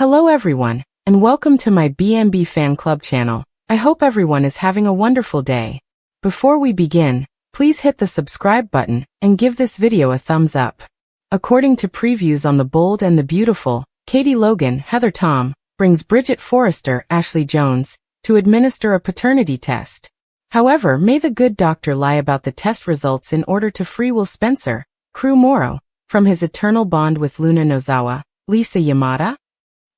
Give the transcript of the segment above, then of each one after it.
Hello everyone, and welcome to my B&B Fan Club channel. I hope everyone is having a wonderful day. Before we begin, please hit the subscribe button and give this video a thumbs up. According to previews on The Bold and the Beautiful, Katie Logan, Heather Tom, brings Bridget Forrester, Ashley Jones, to administer a paternity test. However, may the good doctor lie about the test results in order to free Will Spencer, Crew Morrow, from his eternal bond with Luna Nozawa, Lisa Yamada?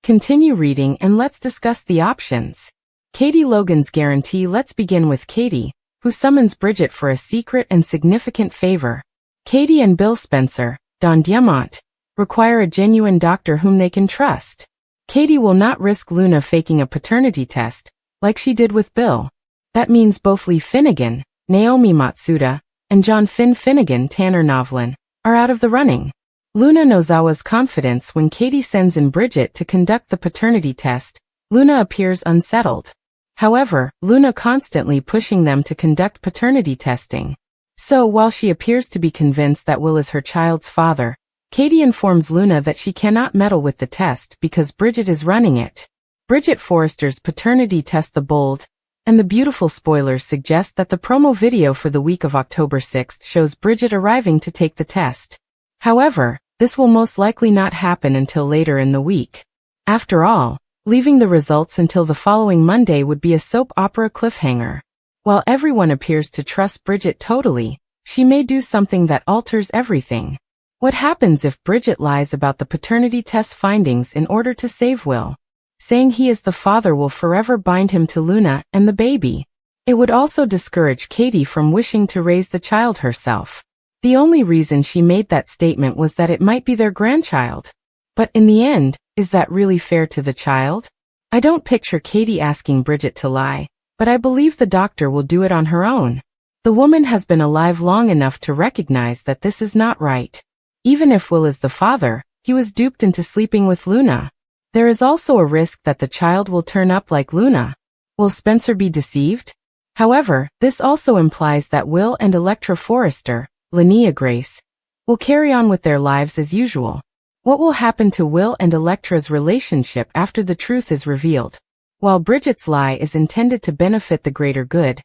Continue reading and let's discuss the options. Katie Logan's guarantee. Let's begin with Katie, who summons Bridget for a secret and significant favor. Katie and Bill Spencer, Don Diamant, require a genuine doctor whom they can trust. Katie will not risk Luna faking a paternity test, like she did with Bill. That means both Lee Finnegan, Naomi Matsuda, and John Finn Finnegan, Tanner Novlin, are out of the running. Luna Nozawa's confidence. When Katie sends in Bridget to conduct the paternity test, Luna appears unsettled. However, Luna constantly pushing them to conduct paternity testing. So while she appears to be convinced that Will is her child's father, Katie informs Luna that she cannot meddle with the test because Bridget is running it. Bridget Forrester's paternity test. The Bold and the Beautiful spoilers suggest that the promo video for the week of October 6th shows Bridget arriving to take the test. However, this will most likely not happen until later in the week. After all, leaving the results until the following Monday would be a soap opera cliffhanger. While everyone appears to trust Bridget totally, she may do something that alters everything. What happens if Bridget lies about the paternity test findings in order to save Will? Saying he is the father will forever bind him to Luna and the baby. It would also discourage Katie from wishing to raise the child herself. The only reason she made that statement was that it might be their grandchild. But in the end, is that really fair to the child? I don't picture Katie asking Bridget to lie, but I believe the doctor will do it on her own. The woman has been alive long enough to recognize that this is not right. Even if Will is the father, he was duped into sleeping with Luna. There is also a risk that the child will turn up like Luna. Will Spencer be deceived? However, this also implies that Will and Electra Forrester, Linnea Grace, will carry on with their lives as usual. What will happen to Will and Electra's relationship after the truth is revealed? While Bridget's lie is intended to benefit the greater good,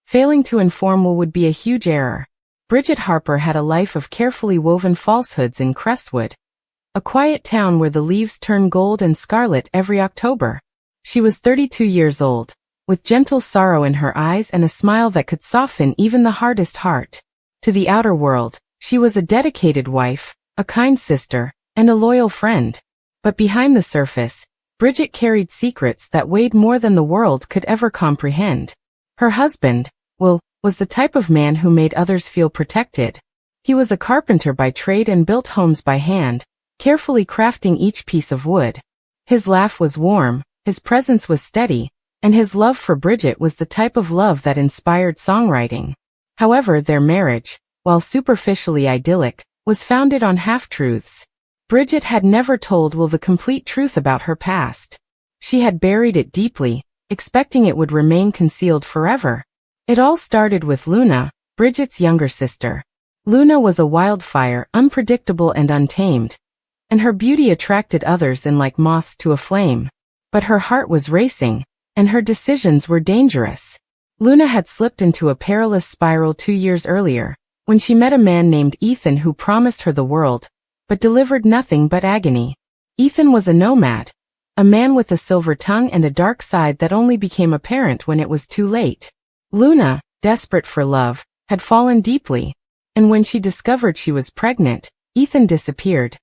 failing to inform Will would be a huge error. Bridget Harper had a life of carefully woven falsehoods in Crestwood, a quiet town where the leaves turn gold and scarlet every October. She was 32 years old, with gentle sorrow in her eyes and a smile that could soften even the hardest heart. To the outer world, she was a dedicated wife, a kind sister, and a loyal friend. But behind the surface, Bridget carried secrets that weighed more than the world could ever comprehend. Her husband, Will, was the type of man who made others feel protected. He was a carpenter by trade and built homes by hand, carefully crafting each piece of wood. His laugh was warm, his presence was steady, and his love for Bridget was the type of love that inspired songwriting. However, their marriage, while superficially idyllic, was founded on half-truths. Bridget had never told Will the complete truth about her past. She had buried it deeply, expecting it would remain concealed forever. It all started with Luna, Bridget's younger sister. Luna was a wildfire, unpredictable and untamed, and her beauty attracted others in like moths to a flame. But her heart was racing, and her decisions were dangerous. Luna had slipped into a perilous spiral 2 years earlier, when she met a man named Ethan who promised her the world, but delivered nothing but agony. Ethan was a nomad, a man with a silver tongue and a dark side that only became apparent when it was too late. Luna, desperate for love, had fallen deeply, and when she discovered she was pregnant, Ethan disappeared,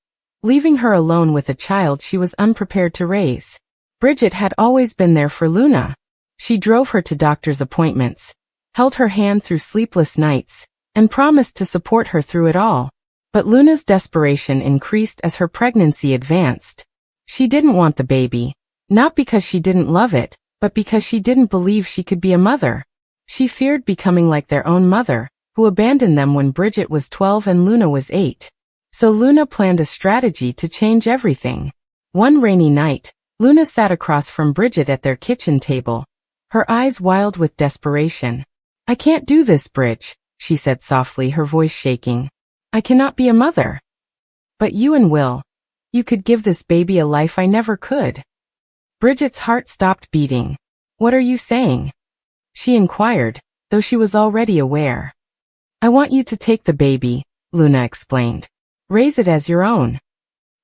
leaving her alone with a child she was unprepared to raise. Bridget had always been there for Luna. She drove her to doctor's appointments, held her hand through sleepless nights, and promised to support her through it all. But Luna's desperation increased as her pregnancy advanced. She didn't want the baby, not because she didn't love it, but because she didn't believe she could be a mother. She feared becoming like their own mother, who abandoned them when Bridget was 12 and Luna was 8. So Luna planned a strategy to change everything. One rainy night, Luna sat across from Bridget at their kitchen table, her eyes wild with desperation. "I can't do this, Bridge," she said softly, her voice shaking. "I cannot be a mother. But you and Will, You could give this baby a life I never could. Bridget's heart stopped beating. What are you saying? She inquired, though she was already aware. I want you to take the baby, Luna explained. Raise it as your own.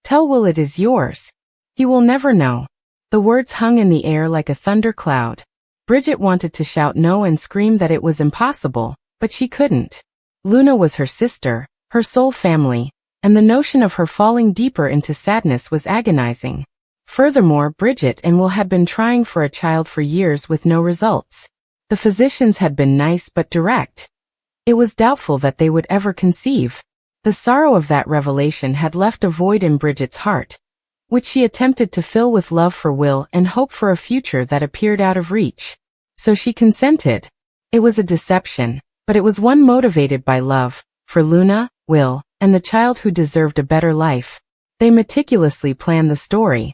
Tell Will it is yours. He will never know. The words hung in the air like a thundercloud. Bridget wanted to shout no and scream that it was impossible, but she couldn't. Luna was her sister, her soul family, and the notion of her falling deeper into sadness was agonizing. Furthermore, Bridget and Will had been trying for a child for years with no results. The physicians had been nice but direct. It was doubtful that they would ever conceive. The sorrow of that revelation had left a void in Bridget's heart, which she attempted to fill with love for Will and hope for a future that appeared out of reach. So she consented. It was a deception, but it was one motivated by love, for Luna, Will, and the child who deserved a better life. They meticulously planned the story.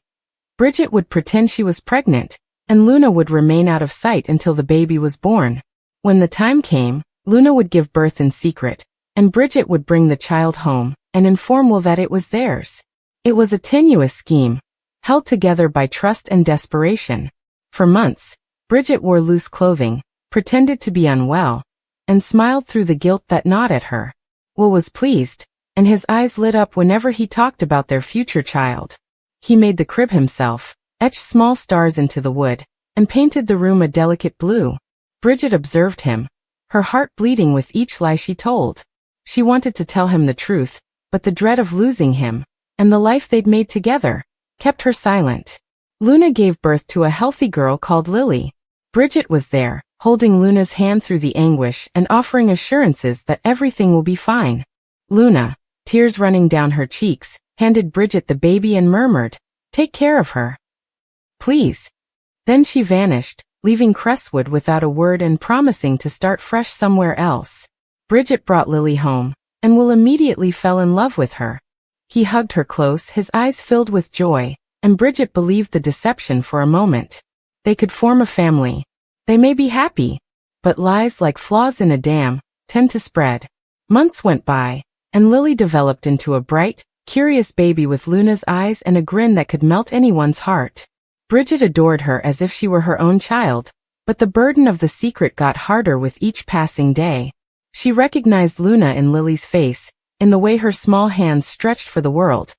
Bridget would pretend she was pregnant, and Luna would remain out of sight until the baby was born. When the time came, Luna would give birth in secret, and Bridget would bring the child home and inform Will that it was theirs. It was a tenuous scheme, held together by trust and desperation. For months, Bridget wore loose clothing, pretended to be unwell, and smiled through the guilt that gnawed at her. Will was pleased, and his eyes lit up whenever he talked about their future child. He made the crib himself, etched small stars into the wood, and painted the room a delicate blue. Bridget observed him, her heart bleeding with each lie she told. She wanted to tell him the truth, but the dread of losing him, and the life they'd made together, kept her silent. Luna gave birth to a healthy girl called Lily. Bridget was there, holding Luna's hand through the anguish and offering assurances that everything will be fine. Luna, tears running down her cheeks, handed Bridget the baby and murmured, "Take care of her. Please." Then she vanished, leaving Crestwood without a word and promising to start fresh somewhere else. Bridget brought Lily home, and Will immediately fell in love with her. He hugged her close, his eyes filled with joy, and Bridget believed the deception for a moment. They could form a family. They may be happy, but lies like flaws in a dam tend to spread. Months went by, and Lily developed into a bright, curious baby with Luna's eyes and a grin that could melt anyone's heart. Bridget adored her as if she were her own child, but the burden of the secret got harder with each passing day. She recognized Luna in Lily's face, in the way her small hands stretched for the world,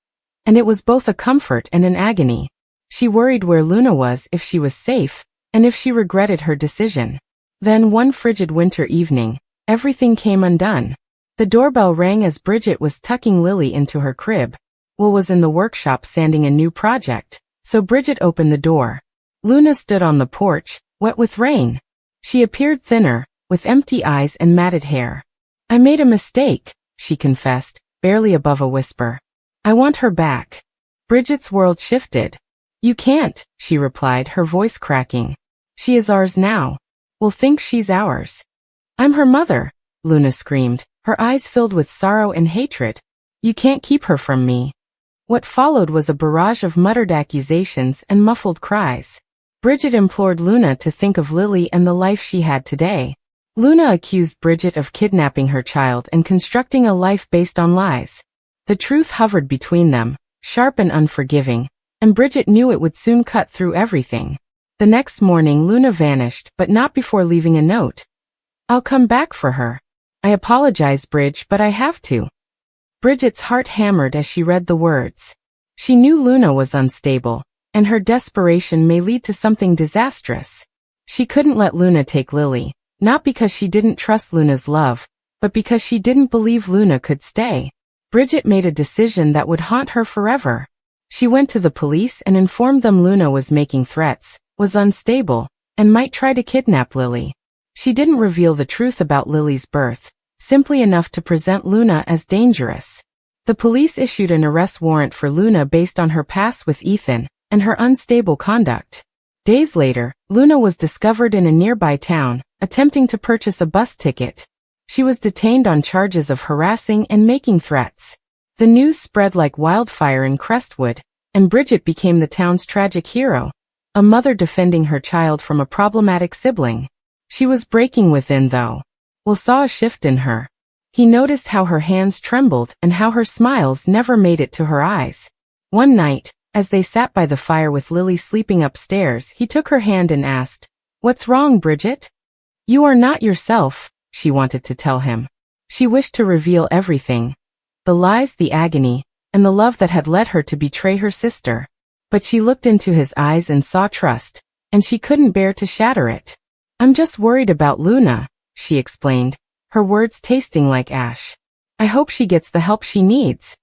and it was both a comfort and an agony. She worried where Luna was, if she was safe, and if she regretted her decision. Then one frigid winter evening, everything came undone. The doorbell rang as Bridget was tucking Lily into her crib. Will was in the workshop sanding a new project, so Bridget opened the door. Luna stood on the porch, wet with rain. She appeared thinner, with empty eyes and matted hair. "I made a mistake," she confessed, barely above a whisper. "I want her back." Bridget's world shifted. "You can't," she replied, her voice cracking. "She is ours now. We'll think she's ours." "I'm her mother," Luna screamed, her eyes filled with sorrow and hatred. "You can't keep her from me." What followed was a barrage of muttered accusations and muffled cries. Bridget implored Luna to think of Lily and the life she had today. Luna accused Bridget of kidnapping her child and constructing a life based on lies. The truth hovered between them, sharp and unforgiving, and Bridget knew it would soon cut through everything. The next morning Luna vanished, but not before leaving a note. "I'll come back for her. I apologize, Bridge, but I have to." Bridget's heart hammered as she read the words. She knew Luna was unstable, and her desperation may lead to something disastrous. She couldn't let Luna take Lily, not because she didn't trust Luna's love, but because she didn't believe Luna could stay. Bridget made a decision that would haunt her forever. She went to the police and informed them Luna was making threats, was unstable, and might try to kidnap Lily. She didn't reveal the truth about Lily's birth, simply enough to present Luna as dangerous. The police issued an arrest warrant for Luna based on her past with Ethan and her unstable conduct. Days later, Luna was discovered in a nearby town, attempting to purchase a bus ticket. She was detained on charges of harassing and making threats. The news spread like wildfire in Crestwood, and Bridget became the town's tragic hero, a mother defending her child from a problematic sibling. She was breaking within, though. Will saw a shift in her. He noticed how her hands trembled and how her smiles never made it to her eyes. One night, as they sat by the fire with Lily sleeping upstairs, he took her hand and asked, "What's wrong, Bridget?" "You are not yourself," she wanted to tell him. She wished to reveal everything. The lies, the agony, and the love that had led her to betray her sister. But she looked into his eyes and saw trust, and she couldn't bear to shatter it. "I'm just worried about Luna," she explained, her words tasting like ash. "I hope she gets the help she needs."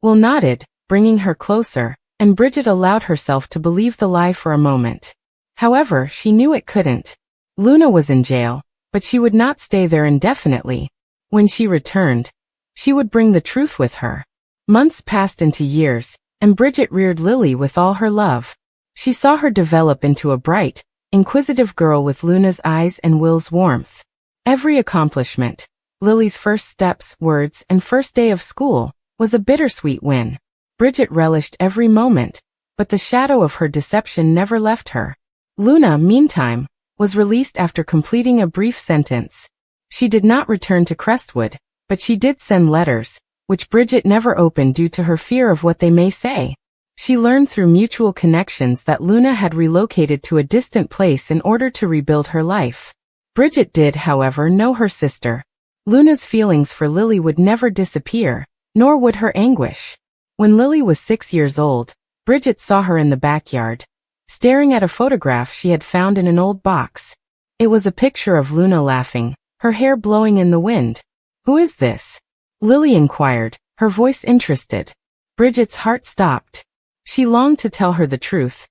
Will nodded, bringing her closer, and Bridget allowed herself to believe the lie for a moment. However, she knew it couldn't. Luna was in jail, but she would not stay there indefinitely. When she returned, she would bring the truth with her. Months passed into years, and Bridget reared Lily with all her love. She saw her develop into a bright, inquisitive girl with Luna's eyes and Will's warmth. Every accomplishment, Lily's first steps, words, and first day of school, was a bittersweet win. Bridget relished every moment, but the shadow of her deception never left her. Luna, meantime, was released after completing a brief sentence. She did not return to Crestwood, but she did send letters, which Bridget never opened due to her fear of what they may say. She learned through mutual connections that Luna had relocated to a distant place in order to rebuild her life. Bridget did, however, know her sister. Luna's feelings for Lily would never disappear, nor would her anguish. When Lily was 6 years old, Bridget saw her in the backyard, staring at a photograph she had found in an old box. It was a picture of Luna laughing, her hair blowing in the wind. "Who is this?" Lily inquired, her voice interested. Bridget's heart stopped. She longed to tell her the truth.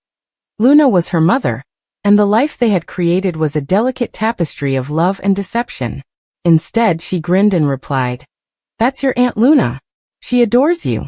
Luna was her mother, and the life they had created was a delicate tapestry of love and deception. Instead, she grinned and replied, "That's your Aunt Luna. She adores you."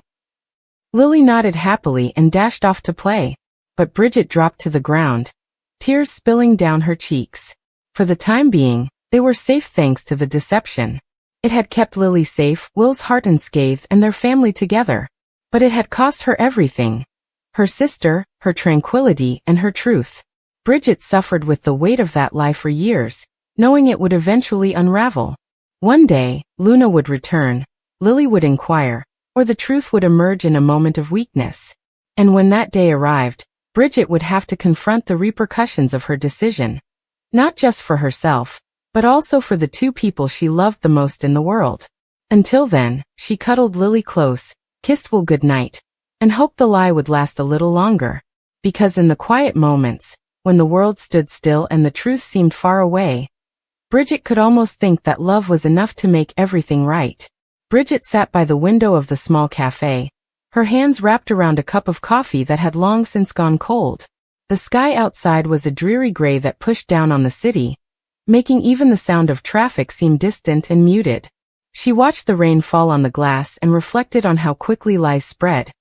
Lily nodded happily and dashed off to play, but Bridget dropped to the ground, tears spilling down her cheeks. For the time being, they were safe thanks to the deception. It had kept Lily safe, Will's heart unscathed, and their family together. But it had cost her everything. Her sister, her tranquility, and her truth. Bridget suffered with the weight of that lie for years, knowing it would eventually unravel. One day, Luna would return, Lily would inquire, or the truth would emerge in a moment of weakness. And when that day arrived, Bridget would have to confront the repercussions of her decision. Not just for herself, but also for the two people she loved the most in the world. Until then, she cuddled Lily close, kissed Will goodnight, and hoped the lie would last a little longer. Because in the quiet moments, when the world stood still and the truth seemed far away, Bridget could almost think that love was enough to make everything right. Bridget sat by the window of the small cafe, her hands wrapped around a cup of coffee that had long since gone cold. The sky outside was a dreary gray that pushed down on the city, making even the sound of traffic seem distant and muted. She watched the rain fall on the glass and reflected on how quickly lies spread,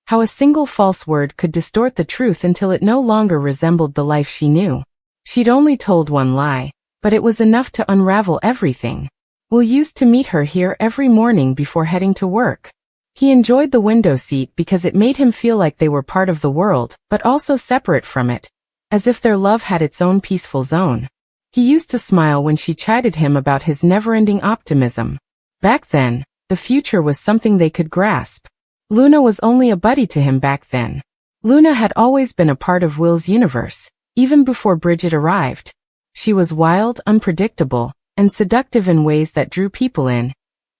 how a single false word could distort the truth until it no longer resembled the life she knew. She'd only told one lie, but it was enough to unravel everything. Will used to meet her here every morning before heading to work. He enjoyed the window seat because it made him feel like they were part of the world, but also separate from it, as if their love had its own peaceful zone. He used to smile when she chided him about his never-ending optimism. Back then, the future was something they could grasp. Luna was only a buddy to him back then. Luna had always been a part of Will's universe, even before Bridget arrived. She was wild, unpredictable, and seductive in ways that drew people in,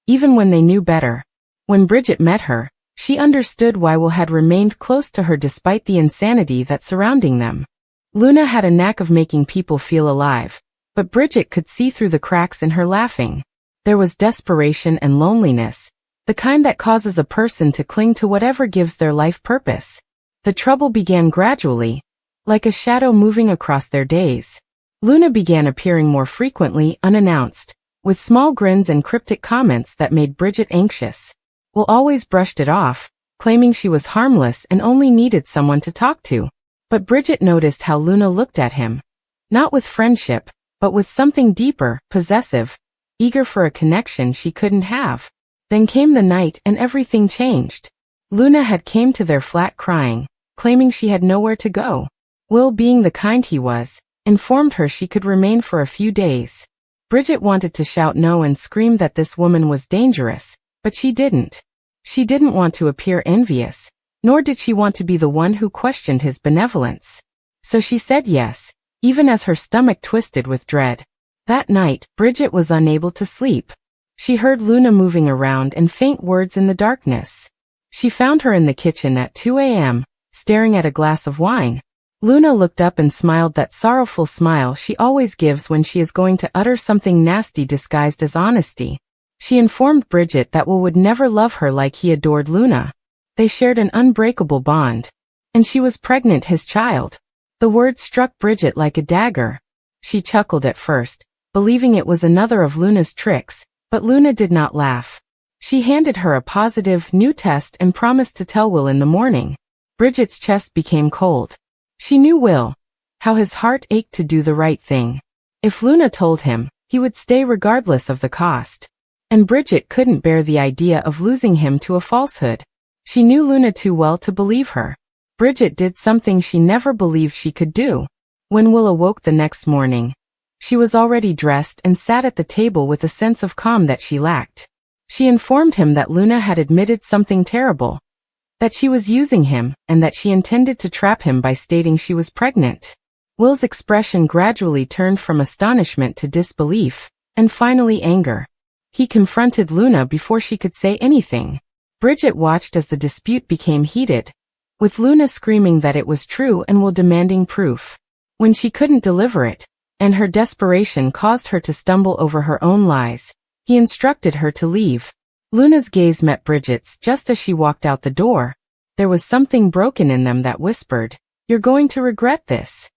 even when they knew better. When Bridget met her, she understood why Will had remained close to her despite the insanity that surrounding them. Luna had a knack of making people feel alive, but Bridget could see through the cracks in her laughing. There was desperation and loneliness, the kind that causes a person to cling to whatever gives their life purpose. The trouble began gradually, like a shadow moving across their days. Luna began appearing more frequently unannounced, with small grins and cryptic comments that made Bridget anxious. Will always brushed it off, claiming she was harmless and only needed someone to talk to. But Bridget noticed how Luna looked at him. Not with friendship, but with something deeper, possessive, eager for a connection she couldn't have. Then came the night and everything changed. Luna had came to their flat crying, claiming she had nowhere to go. Will, being the kind he was, informed her she could remain for a few days. Bridget wanted to shout no and scream that this woman was dangerous, but she didn't. She didn't want to appear envious. nor did she want to be the one who questioned his benevolence. So she said yes, even as her stomach twisted with dread. That night, Bridget was unable to sleep. She heard Luna moving around and faint words in the darkness. She found her in the kitchen at 2 a.m., staring at a glass of wine. Luna looked up and smiled that sorrowful smile she always gives when she is going to utter something nasty disguised as honesty. She informed Bridget that Will would never love her like he adored Luna. They shared an unbreakable bond. And she was pregnant, his child. The word struck Bridget like a dagger. She chuckled at first, believing it was another of Luna's tricks, but Luna did not laugh. She handed her a positive, new test and promised to tell Will in the morning. Bridget's chest became cold. She knew Will. How his heart ached to do the right thing. If Luna told him, he would stay regardless of the cost. And Bridget couldn't bear the idea of losing him to a falsehood. She knew Luna too well to believe her. Bridget did something she never believed she could do. When Will awoke the next morning, she was already dressed and sat at the table with a sense of calm that she lacked. She informed him that Luna had admitted something terrible. That she was using him, and that she intended to trap him by stating she was pregnant. Will's expression gradually turned from astonishment to disbelief, and finally anger. He confronted Luna before she could say anything. Bridget watched as the dispute became heated, with Luna screaming that it was true and Will demanding proof. When she couldn't deliver it, and her desperation caused her to stumble over her own lies, he instructed her to leave. Luna's gaze met Bridget's just as she walked out the door. There was something broken in them that whispered, "You're going to regret this."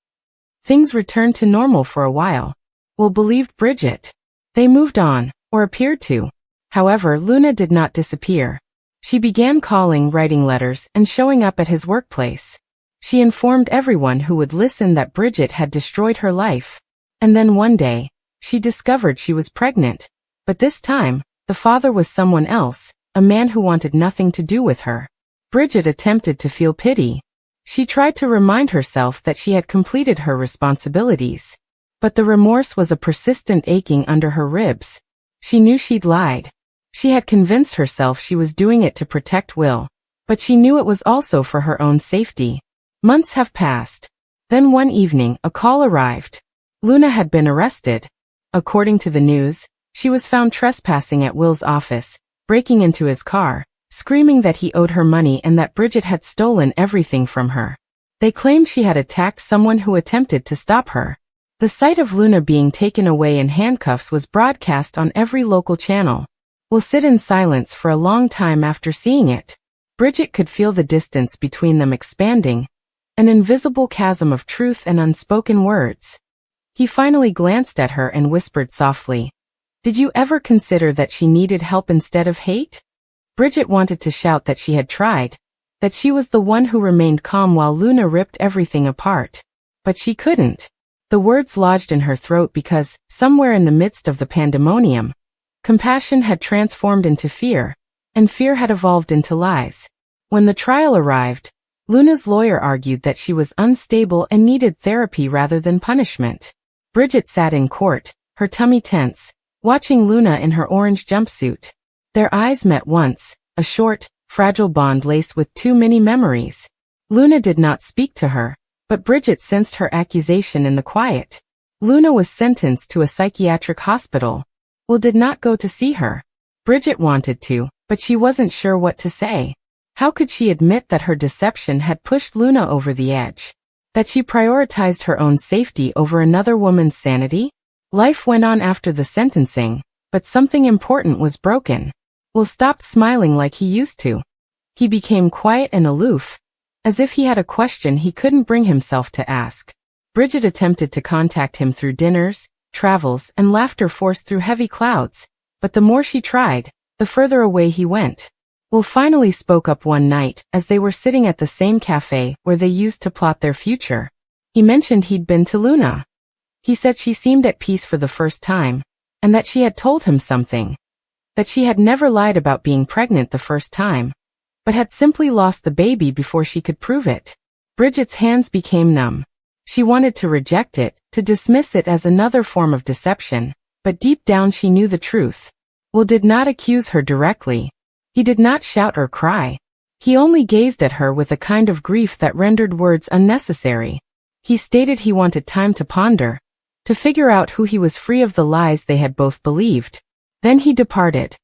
Things returned to normal for a while. Will believed Bridget. They moved on, or appeared to. However, Luna did not disappear. She began calling, writing letters, and showing up at his workplace. She informed everyone who would listen that Bridget had destroyed her life. And then one day, she discovered she was pregnant. But this time, the father was someone else, a man who wanted nothing to do with her. Bridget attempted to feel pity. She tried to remind herself that she had completed her responsibilities. But the remorse was a persistent aching under her ribs. She knew she'd lied. She had convinced herself she was doing it to protect Will. But she knew it was also for her own safety. Months have passed. Then one evening, a call arrived. Luna had been arrested. According to the news, she was found trespassing at Will's office, breaking into his car, screaming that he owed her money and that Bridget had stolen everything from her. They claimed she had attacked someone who attempted to stop her. The sight of Luna being taken away in handcuffs was broadcast on every local channel. Will sit in silence for a long time after seeing it. Bridget could feel the distance between them expanding, an invisible chasm of truth and unspoken words. He finally glanced at her and whispered softly, "Did you ever consider that she needed help instead of hate?" Bridget wanted to shout that she had tried, that she was the one who remained calm while Luna ripped everything apart. But she couldn't. The words lodged in her throat because, somewhere in the midst of the pandemonium, compassion had transformed into fear, and fear had evolved into lies. When the trial arrived, Luna's lawyer argued that she was unstable and needed therapy rather than punishment. Bridget sat in court, her tummy tense, watching Luna in her orange jumpsuit. Their eyes met once, a short, fragile bond laced with too many memories. Luna did not speak to her, but Bridget sensed her accusation in the quiet. Luna was sentenced to a psychiatric hospital. Will did not go to see her. Bridget wanted to, but she wasn't sure what to say. How could she admit that her deception had pushed Luna over the edge? That she prioritized her own safety over another woman's sanity? Life went on after the sentencing, but something important was broken. Will stopped smiling like he used to. He became quiet and aloof, as if he had a question he couldn't bring himself to ask. Bridget attempted to contact him through dinners, travels, and laughter forced through heavy clouds, but the more she tried, the further away he went. Will finally spoke up one night as they were sitting at the same cafe where they used to plot their future. He mentioned he'd been to Luna. He said she seemed at peace for the first time, and that she had told him something. That she had never lied about being pregnant the first time, but had simply lost the baby before she could prove it. Bridget's hands became numb. She wanted to reject it, to dismiss it as another form of deception, but deep down she knew the truth. Will did not accuse her directly. He did not shout or cry. He only gazed at her with a kind of grief that rendered words unnecessary. He stated he wanted time to ponder, to figure out who he was, free of the lies they had both believed. Then he departed.